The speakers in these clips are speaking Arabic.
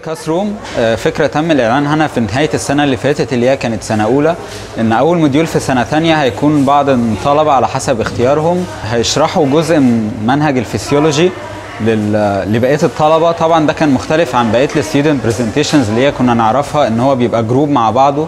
كلاس روم فكره تم الاعلان عنها في نهايه السنه اللي فاتت اللي هي كانت سنه اولى، ان اول موديول في سنه ثانيه هيكون بعض الطلبه على حسب اختيارهم هيشرحوا جزء من منهج الفسيولوجي لبقيه الطلبه. طبعا ده كان مختلف عن بقيه الستودنت برزنتيشنز اللي هي كنا نعرفها، ان هو بيبقى جروب مع بعضه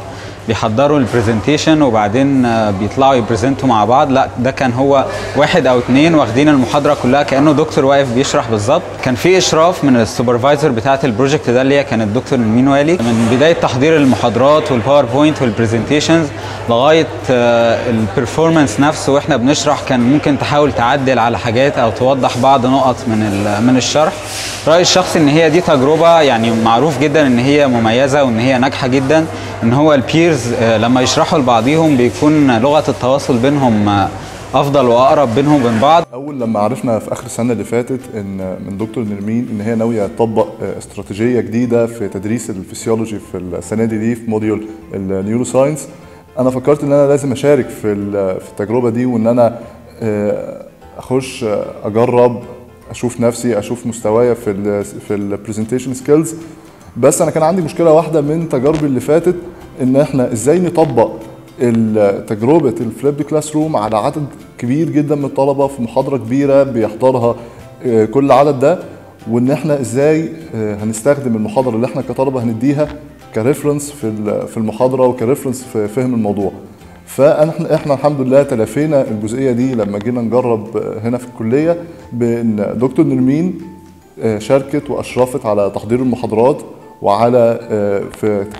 بيحضروا البرزنتيشن وبعدين بيطلعوا يبرزنتوا مع بعض. لا، ده كان هو واحد او اتنين واخدين المحاضره كلها كانه دكتور واقف بيشرح بالظبط. كان في اشراف من السوبرفايزر بتاعه البروجكت ده اللي هي كانت الدكتور نرمين والي، من بدايه تحضير المحاضرات والباوربوينت والبرزنتيشنز لغايه البرفورمانس نفسه واحنا بنشرح. كان ممكن تحاول تعدل على حاجات او توضح بعض نقط من الشرح. رايي الشخصي ان هي دي تجربه يعني معروف جدا ان هي مميزه وان هي ناجحه جدا، ان هو البيرز لما يشرحوا لبعضيهم بيكون لغه التواصل بينهم افضل واقرب بينهم وبين بعض. اول لما عرفنا في اخر السنه اللي فاتت ان من دكتور نرمين ان هي ناويه تطبق استراتيجيه جديده في تدريس الفسيولوجي في السنه دي في موديول النيورو ساينس، انا فكرت ان انا لازم اشارك في التجربه دي، وان انا اخش اجرب اشوف نفسي اشوف مستوايا في البرزنتيشن سكيلز. بس انا كان عندي مشكله واحده من تجاربي اللي فاتت، ان احنا ازاي نطبق تجربه الفليب كلاس روم على عدد كبير جدا من الطلبه في محاضره كبيره بيحضرها كل عدد ده، وان احنا ازاي هنستخدم المحاضره اللي احنا كطلبه هنديها كريفرنس في المحاضره وكريفرنس في فهم الموضوع. فاحنا الحمد لله تلافينا الجزئيه دي لما جينا نجرب هنا في الكليه، بان دكتور نرمين شاركت واشرفت على تحضير المحاضرات وعلى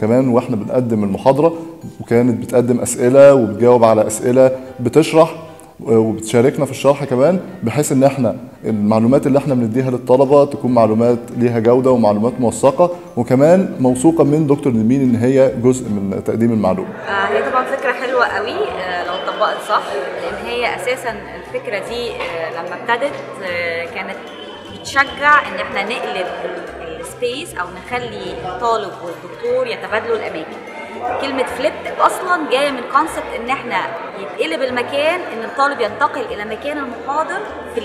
كمان واحنا بنقدم المحاضره، وكانت بتقدم اسئله وبتجاوب على اسئله، بتشرح وبتشاركنا في الشرح كمان، بحيث ان احنا المعلومات اللي احنا بنديها للطلبه تكون معلومات ليها جوده ومعلومات موثقه وكمان موثوقه من دكتور نرمين ان هي جزء من تقديم المعلومه. هي طبعا فكره حلوه قوي لو اتطبقت صح، لان هي اساسا الفكره دي لما ابتدت كانت بتشجع ان احنا نقلب السبيس او نخلي الطالب والدكتور يتبادلوا الاماكن. كلمه فليب اصلا جايه من كونسبت ان احنا يتقلب المكان، ان الطالب ينتقل الى مكان المحاضر في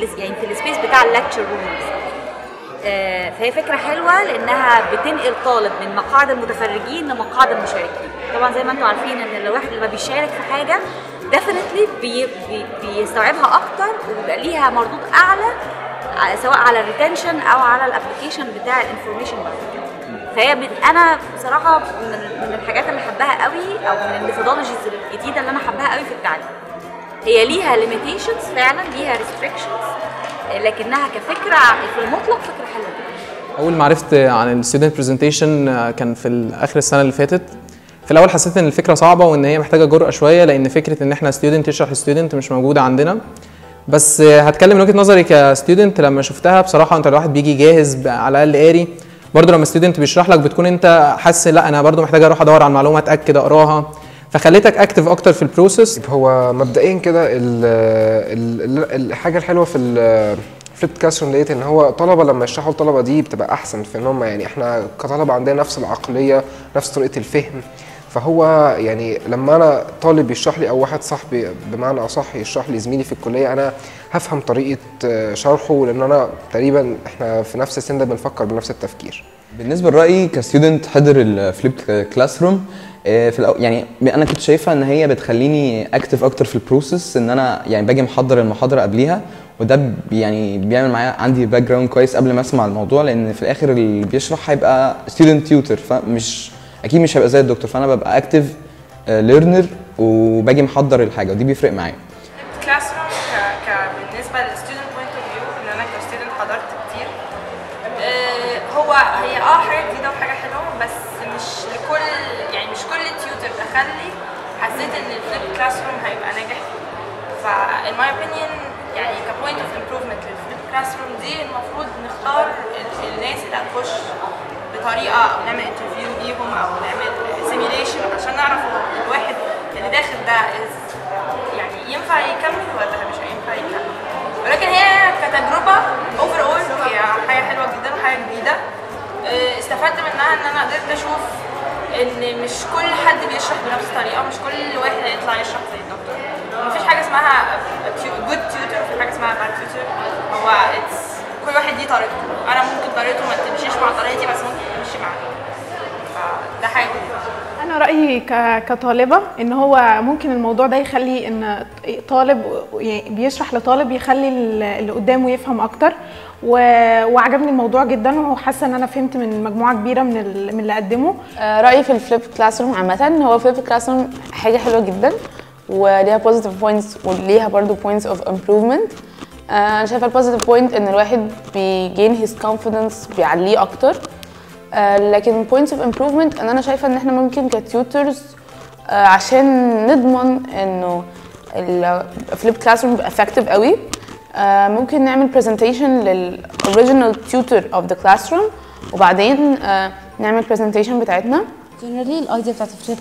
السبيس بتاع اللكتشر رومز. فهي فكره حلوه لانها بتنقل طالب من مقاعد المتفرجين لمقاعد المشاركين. طبعا زي ما انتم عارفين ان الواحد لما بيشارك في حاجه ديفينتلي بيستوعبها اكتر وبيبقى ليها مردود اعلى، سواء على الريتنشن او على الابلكيشن بتاع الانفورميشن بعد كده. فهي انا بصراحه من الحاجات اللي حباها قوي، او من الميثودولوجيز الجديده اللي انا حباها قوي في التعليم. هي ليها ليميتيشنز فعلا، ليها ريستريكشنز، لكنها كفكره في المطلق فكره حلوه جدا. اول ما عرفت عن الستودنت برزنتيشن كان في اخر السنه اللي فاتت. في الاول حسيت ان الفكره صعبه وان هي محتاجه جرأه شويه، لان فكره ان احنا ستودنت يشرح لستودنت مش موجوده عندنا. بس هتكلم من وجهه نظري كستودنت، لما شفتها بصراحه انت الواحد بيجي جاهز على الاقل قاري. برضه لما ستودنت بيشرح لك بتكون انت حاسس لا انا برضه محتاج اروح ادور على المعلومه اتاكد اقراها، فخليتك اكتف اكتر في البروسيس. هو مبدئيا كده الحاجه الحلوه في فليبت كلاس روم لقيت ان هو طلبه لما يشرحوا الطلبه دي بتبقى احسن في ان هم يعني احنا كطلبه عندنا نفس العقليه نفس طريقه الفهم. فهو يعني لما انا طالب يشرح لي او واحد صاحبي بمعنى اصح يشرح لي زميلي في الكليه، انا هفهم طريقه شرحه، لان انا تقريبا احنا في نفس السن ده بنفكر بنفس التفكير. بالنسبه لرايي كستودنت حضر الفليبت كلاس روم يعني انا كنت شايفها ان هي بتخليني اكتف اكتر في البروسيس، ان انا يعني باجي محضر المحاضره قبليها، وده يعني بيعمل معايا عندي باك جراوند كويس قبل ما اسمع الموضوع، لان في الاخر اللي بيشرح هيبقى ستودنت تيوتر، فمش اكيد مش هيبقى زي الدكتور، فانا ببقى اكتف ليرنر وباجي محضر الحاجه، ودي بيفرق معايا. كلاس روم بالنسبه للستودنت بوينت اوف فيو، ان انا كستودنت حضرت كتير، هي حاجه جديده وحاجه حلوه، بس مش كل تيوتر دخل لي حسيت ان الفليب كلاس روم هيبقى ناجح. فان ماي اوبينيون يعني كبوينت اوف امبروفمنت للفليب كلاس روم دي، المفروض نختار الناس اللي هتخش بطريقه، او نعمل انترفيو ليهم او نعمل سيميليشن عشان نعرف الواحد اللي داخل ده يعني ينفع يكمل ولا مش هينفع يكمل. ولكن هي كتجربه اوفر اول هي حاجه حلوه جدا وحاجه جديده. استفدت منها ان انا قدرت اشوف ان مش كل حد بيشرح بنفس الطريقه، مش كل واحد هيطلع يشرح زي الدكتور. مفيش حاجه اسمها جود تيوتر، مفيش حاجه اسمها باد تيوتر. هو كل واحد ليه طريقته، انا ممكن طريقته ما تمشيش مع طريقتي بس ممكن تمشي معايا، فده حاجه جديده. انا رايي كطالبه ان هو ممكن الموضوع ده يخلي ان طالب يعني بيشرح لطالب يخلي اللي قدامه يفهم اكتر، وعجبني الموضوع جدا، وحاسه ان انا فهمت من مجموعه كبيره من اللي قدمه. رايي في الفليب كلاس روم عامه، هو الفليب كلاس روم حاجه حلوه جدا وليها بوزيتيف بوينتس وليها برضو بوينتس اوف امبروفمنت. انا شايفه البوزيتيف بوينت ان الواحد بيجين هيز كونفيدنس، بيعليه اكتر. لكن points of improvement ان انا شايفه ان احنا ممكن كتيوترز عشان نضمن انه الفليب كلاس روم effective قوي، ممكن نعمل presentation للoriginal tutor of the classroom وبعدين نعمل presentation بتاعتنا. جنرالي الايديا بتاعت الفليب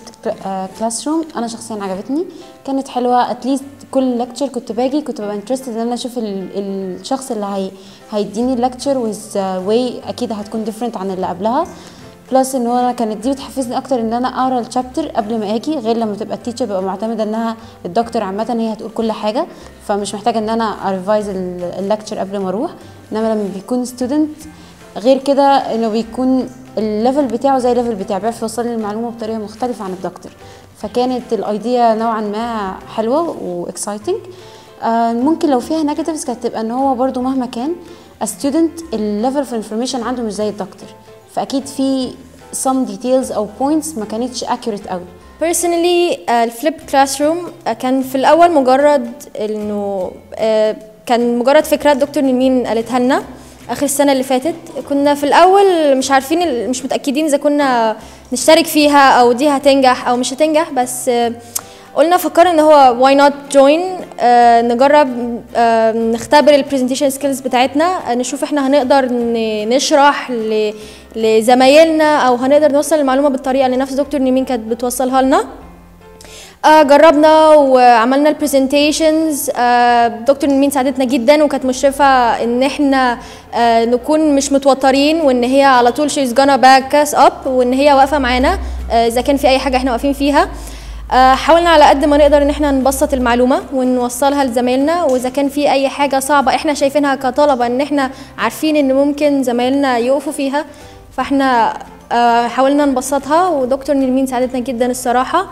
كلاس روم انا شخصيا عجبتني، كانت حلوه. اتليست كل ليكتشر كنت باجي كنت ببقى انترستد ان انا اشوف الشخص اللي هيديني الليكتشر ويز واي اكيد هتكون ديفرنت عن اللي قبلها. بلس ان هو كانت دي بتحفزني اكتر ان انا اقرا الشابتر قبل ما اجي، غير لما تبقى التيتشر ببقى معتمده انها الدكتور عامه هي هتقول كل حاجه، فمش محتاجه ان انا اريفايز الليكتشر قبل ما اروح. انما لما بيكون ستودنت غير كده، انه بيكون الليفل بتاعه زي الليفل بتاعي، بيعرف يوصل لي المعلومه بطريقه مختلفه عن الدكتور، فكانت الايديا نوعا ما حلوه واكسايتنج. ممكن لو فيها نيجاتيفز كانت تبقى ان هو برده مهما كان ستودنت الليفل اوف انفورميشن عنده مش زي الدكتور، فاكيد في some details او points ما كانتش accurate قوي. personally الفليب كلاس روم كان في الاول مجرد انه كان مجرد فكره دكتور نرمين قالتها لنا اخر السنه اللي فاتت. كنا في الاول مش عارفين، مش متاكدين اذا كنا نشترك فيها او دي هتنجح او مش هتنجح، بس قلنا فكرنا ان هو why not join، نجرب نختبر البرزنتيشن سكيلز بتاعتنا، نشوف احنا هنقدر نشرح لزمايلنا او هنقدر نوصل المعلومه بالطريقه اللي نفس دكتور نيمين كانت بتوصلها لنا. جربنا وعملنا البرزنتيشنز، دكتور نيمين ساعدتنا جدا وكانت مشرفه ان احنا نكون مش متوترين، وان هي على طول she's gonna back us up، وان هي واقفه معانا اذا كان في اي حاجه احنا واقفين فيها. حاولنا على قد ما نقدر ان احنا نبسط المعلومه ونوصلها لزمايلنا، واذا كان في اي حاجه صعبه احنا شايفينها كطلبه ان احنا عارفين ان ممكن زمايلنا يقفوا فيها، فاحنا حاولنا نبسطها، ودكتور نرمين ساعدتنا جدا الصراحه.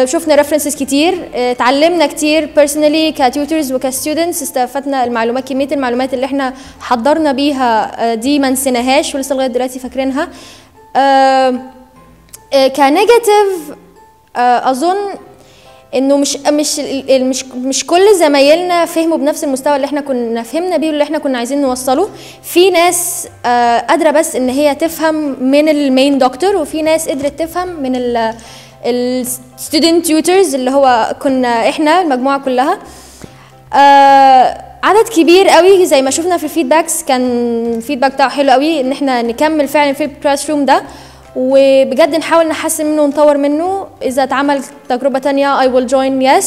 شفنا ريفرنسز كتير، اتعلمنا كتير بيرسونالي كتيوترز وكستودنتس، استفدنا المعلومات، كميه المعلومات اللي احنا حضرنا بيها دي ما نسيناهاش ولسه لغايه دلوقتي فاكرينها. كنيجاتيف اظن انه مش كل زمايلنا فهموا بنفس المستوى اللي احنا كنا فهمنا بيه واللي احنا كنا عايزين نوصله. في ناس قادره بس ان هي تفهم من المين دكتور، وفي ناس قدرت تفهم من الستودنت تيوترز اللي هو كنا احنا المجموعه كلها. عدد كبير قوي زي ما شفنا في الفيدباكس، كان الفيدباك بتاعه حلو قوي ان احنا نكمل فعلا في الكلاس روم ده، وبجد نحاول نحسن منه ونطور منه. اذا اتعمل تجربه تانية I will join yes.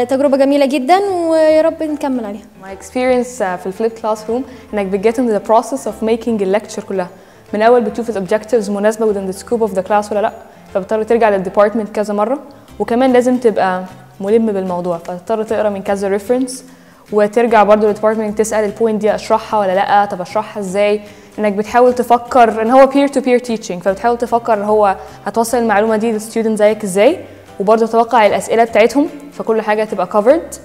تجربه جميله جدا ويا رب نكمل عليها. My experience في الفليب كلاس روم انك بتجيت into the process of making الليكتشر كلها من اول، بتشوف الاوبجكتيفز مناسبه within the scope of the class ولا لا، فبتضطر ترجع للديبارتمنت كذا مره، وكمان لازم تبقى ملم بالموضوع، فتضطر تقرا من كذا ريفرنس وترجع برضه للديبارتمنت تسال البوينت دي اشرحها ولا لا، طب اشرحها ازاي. انك بتحاول تفكر ان هو peer to peer teaching، فبتحاول تفكر هو هتوصل المعلومه دي للستودنت زيك ازاي، وبرضه تتوقع الاسئله بتاعتهم، فكل حاجه تبقى covered.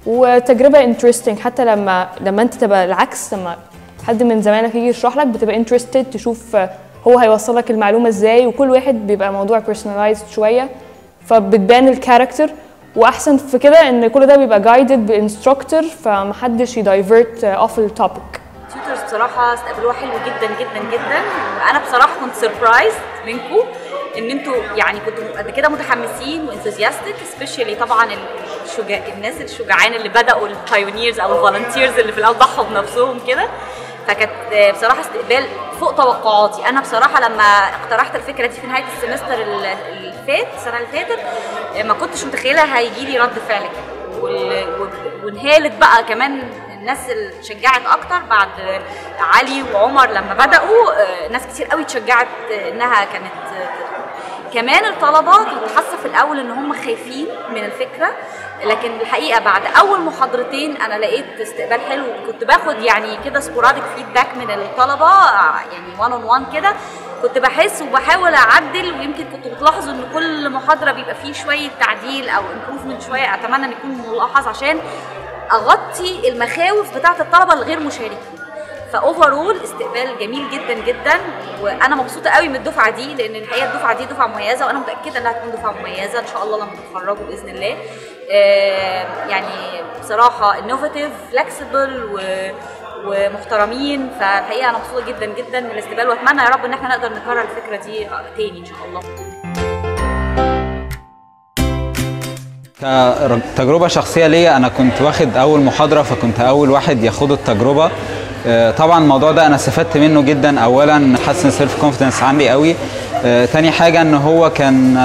وتجربه interesting حتى لما انت تبقى العكس، لما حد من زمايلك يجي يشرح لك بتبقى interested تشوف هو هيوصل لك المعلومه ازاي، وكل واحد بيبقى موضوع personalized شويه، فبتبان الكاركتر. واحسن في كده ان كل ده بيبقى guided بانستراكتور، فمحدش يدايفرت اوف التوبيك. التيوترز بصراحه استقبلوها حلو جدا جدا جدا، وانا بصراحه كنت سربرايز منكم ان انتوا يعني كنتوا قد كده متحمسين وانثوزياستيك، سبيشالي طبعا الناس الشجعان اللي بداوا البايونيرز او الفولنتيرز اللي في الاول ضحوا بنفسهم كده، فكانت بصراحه استقبال فوق توقعاتي. انا بصراحه لما اقترحت الفكره دي في نهايه السمستر اللي فات السنه اللي فاتت ما كنتش متخيله هيجي لي رد فعل كده، وانهالت بقى كمان الناس اللي اتشجعت اكتر بعد علي وعمر لما بداوا. ناس كتير قوي اتشجعت انها كانت كمان الطلبه كنت حاسه في الاول ان هم خايفين من الفكره، لكن الحقيقه بعد اول محاضرتين انا لقيت استقبال حلو. كنت باخد يعني كده سبوراديك فيدباك من الطلبه، يعني 1 on 1 كده، كنت بحس وبحاول اعدل، ويمكن كنتوا بتلاحظوا ان كل محاضره بيبقى فيه شويه تعديل او امبروفمنت شويه، اتمنى ان يكون ملاحظ عشان اغطي المخاوف بتاعه الطلبه الغير مشاركين. فاوفرول استقبال جميل جدا جدا، وانا مبسوطه قوي من الدفعه دي، لان الحقيقه الدفعه دي دفعه مميزه، وانا متاكده انها هتكون دفعه مميزه ان شاء الله لما تتخرجوا باذن الله. يعني بصراحه انوفيتيف فلكسبل ومحترمين، فالحقيقه انا مبسوطه جدا جدا من الاستقبال، واتمنى يا رب ان احنا نقدر نكرر الفكره دي تاني ان شاء الله. كتجربه شخصيه ليا، انا كنت واخد اول محاضره، فكنت اول واحد ياخد التجربه. طبعا الموضوع ده انا استفدت منه جدا. اولا حسن سيلف كونفيدنس عندي قوي. تاني حاجه ان هو كان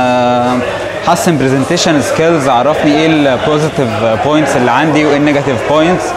حسن برزنتيشن سكيلز، عرفني ايه البوزيتيف بوينتس اللي عندي وايه النيجاتيف بوينتس.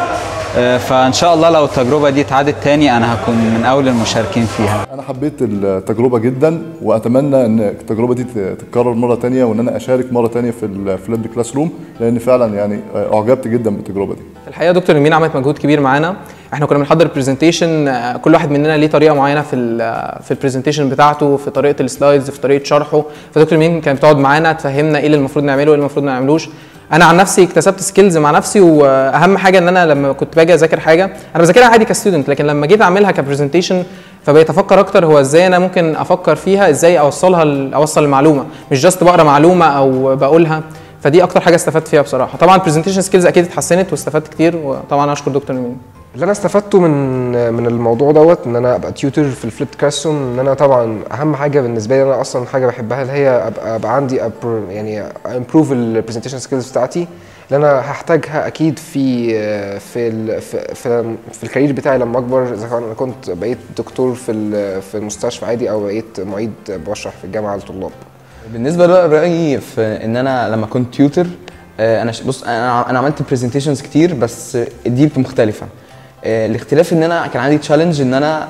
فان شاء الله لو التجربه دي اتعادت تاني انا هكون من اول المشاركين فيها. انا حبيت التجربه جدا، واتمنى ان التجربه دي تتكرر مره تانيه، وان انا اشارك مره تانيه في الفليبد كلاس روم، لان فعلا يعني اعجبت جدا بالتجربه دي. الحقيقه دكتور نرمين عملت مجهود كبير معانا. احنا كنا بنحضر برزنتيشن، كل واحد مننا ليه طريقه معينه في البرزنتيشن بتاعته، في طريقه السلايدز، في طريقه شرحه. فدكتور نرمين كانت بتقعد معانا تفهمنا ايه اللي المفروض نعمله وايه اللي المفروض ما نعملوش. انا عن نفسي اكتسبت سكيلز مع نفسي، واهم حاجه ان انا لما كنت باجي اذاكر حاجه انا بذاكرها عادي كستودنت، لكن لما جيت اعملها كبرزنتيشن فبقيت افكر اكتر هو ازاي انا ممكن افكر فيها، ازاي اوصل المعلومه، مش جاست بقرا معلومه او بقولها. فدي اكتر حاجه استفدت فيها بصراحه. طبعا البرزنتيشن سكيلز اكيد اتحسنت واستفدت كتير، وطبعا اشكر دكتور نرمين. اللي انا استفدته من الموضوع دوت ان انا ابقى تيوتر في الفليبد كلاس روم، ان انا طبعا اهم حاجه بالنسبه لي، انا اصلا حاجه بحبها اللي هي ابقى عندي يعني امبروف البرزنتيشن سكيلز بتاعتي، اللي انا هحتاجها اكيد في الكارير بتاعي لما اكبر، اذا كان انا كنت بقيت دكتور في المستشفى عادي او بقيت معيد بشرح في الجامعه للطلاب. بالنسبه لرايي في ان انا لما كنت تيوتر، بص انا عملت برزنتيشنز كتير بس دي مختلفه. الاختلاف ان انا كان عندي تشالنج ان انا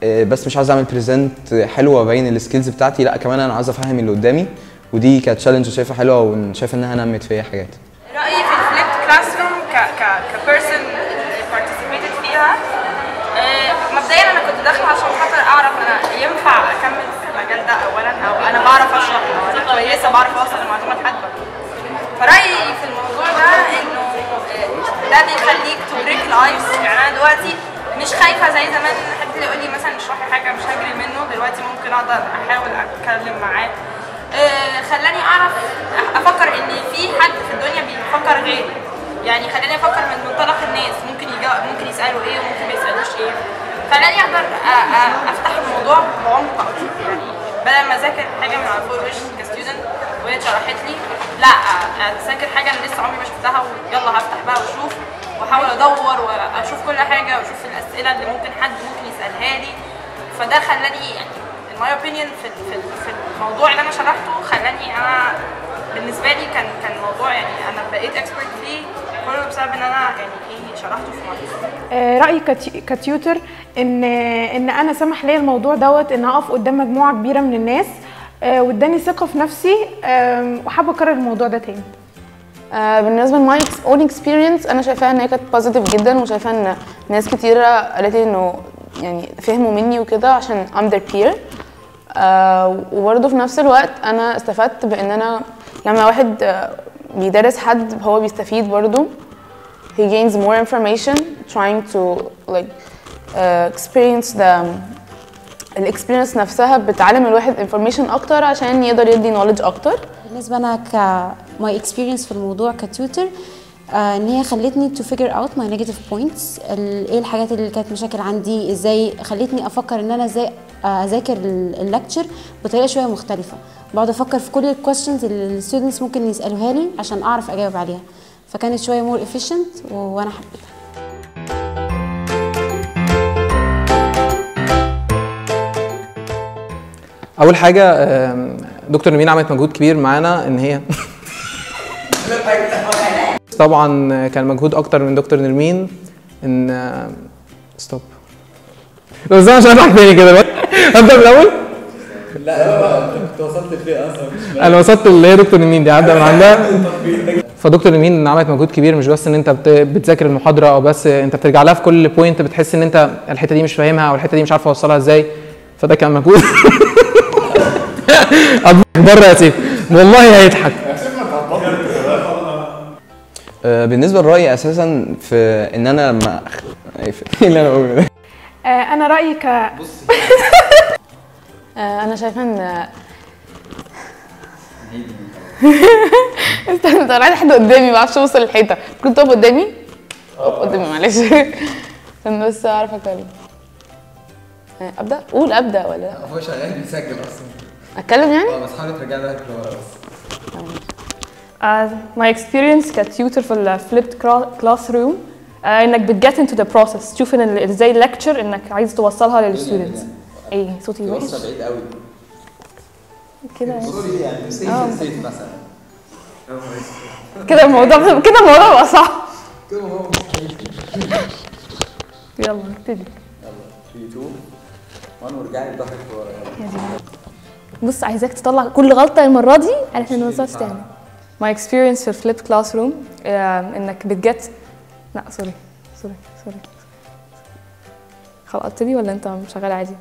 بس مش عايز اعمل بريزنت حلو وابين السكيلز بتاعتي، لا كمان انا عايز افهم اللي قدامي، ودي كانت تشالنج شايفها حلوه وشايف انها نمت فيا حاجات. رايي في الفليبد كلاس روم كبيرسون بارتيسيبيتد فيها، مبدئيا انا كنت داخله عشان خاطر اعرف انا ينفع اكمل في المجال ده اولا، او انا بعرف اشرح، انا كويسه بعرف اوصل المعلومه لحد. فرايي في الموضوع ده انه ده بيخليك تو بريك الايس. يعني انا دلوقتي مش خايفه زي زمان حد اللي يقول لي مثلا اشرح لي حاجه مش هجري منه، دلوقتي ممكن اقدر احاول اتكلم معاه. خلاني اعرف افكر ان في حد في الدنيا بيفكر غيري، يعني خلاني افكر من منطلق الناس، ممكن يسالوا ايه وممكن ما يسالوش ايه. خلاني اقدر افتح الموضوع بعمق اكتر، يعني بدل ما اذاكر حاجه من على فوق وش كستودنت وهي اتشرحت لي، لا اذاكر حاجه انا لسه عمري ما شفتها، ويلا هفتح بقى واشوف واحاول ادور واشوف كل حاجه واشوف الاسئله اللي حد ممكن يسالها لي. فده خلاني يعني in my opinion في الموضوع اللي انا شرحته، خلاني انا بالنسبه لي كان موضوع يعني انا بقيت اكسبرت فيه كله بسبب ان انا يعني شرحته في مره. رايي كتيوتر ان انا سمح لي الموضوع دوت ان اقف قدام مجموعه كبيره من الناس، واداني ثقه في نفسي، وحابه اكرر الموضوع ده تاني. بالنسبه لماي اون اكسبيرينس انا شايفاها ان هي كانت بوزيتيف جدا، وشايفه ان ناس كتيره قالت لي انه يعني فهموا مني وكده عشان I'm their peer. وبرضه في نفس الوقت انا استفدت بان انا لما واحد بيدرس حد هو بيستفيد برضه. He gains more information trying to like experience الاكسبيرينس نفسها بتعلم الواحد information اكتر عشان يقدر يدي knowledge اكتر. بالنسبه انا ماي اكسبيرينس في الموضوع كتيوتر، ان هي خلتني to figure out my negative points، ايه الحاجات اللي كانت مشاكل عندي، ازاي خلتني افكر ان انا ازاي اذاكر اللكتشر بطريقه شويه مختلفه. بقعد افكر في كل الكويستشنز اللي الستودنتس ممكن يسالوها لي عشان اعرف اجاوب عليها، فكانت شويه مور efficient وانا حبيتها. اول حاجه دكتور نرمين عملت مجهود كبير معانا ان هي طبعا كان مجهود اكتر من دكتور نرمين ان ستوب. لو ازاي مش هضحك تاني كده ابدا من الاول. لا انت وصلت لفين اصلا؟ انا وصلت اللي هي دكتور نيمين دي عدى من عندها. فدكتور نيمين عملت مجهود كبير، مش بس ان انت بتذاكر المحاضره او بس انت بترجع لها في كل بوينت بتحس ان انت الحته دي مش فاهمها او الحته دي مش عارف اوصلها ازاي، فده كان مجهود. بره يا سيف والله هيضحك. بالنسبه لرايي اساسا في ان انا لما ايه اللي انا بقوله ده؟ انا رايي انا شايفه ان انت طلعت حد قدامي ما اعرفش اوصل للحيطه، كنت تقف قدامي؟ قدامي معلش. عشان بس اعرف اتكلم. ابدا؟ قول ابدا ولا لا؟ هو شغال بيسجل اصلا. اتكلم يعني؟ بس حاولي ترجعي لك لورا بس. my experience كتيوتر في الفليبت كلاس روم انك بتجت into the process، تشوف ان ازاي الليكتشر انك عايز توصلها للستودنتس. ايه صوتي وحش؟ توصل بعيد قوي كده سوري يعني سيف مثلا كده الموضوع بقى صعب. يلا نبتدي. يلا 3 2 1 وارجعي لظهرك لورا. بص عايزاك تطلع كل غلطه المره دي علشان ما توصلش تاني. my experience في الفليب كلاس روم انك بتجت لا سوري خلاص ابتدي ولا انت شغال عادي؟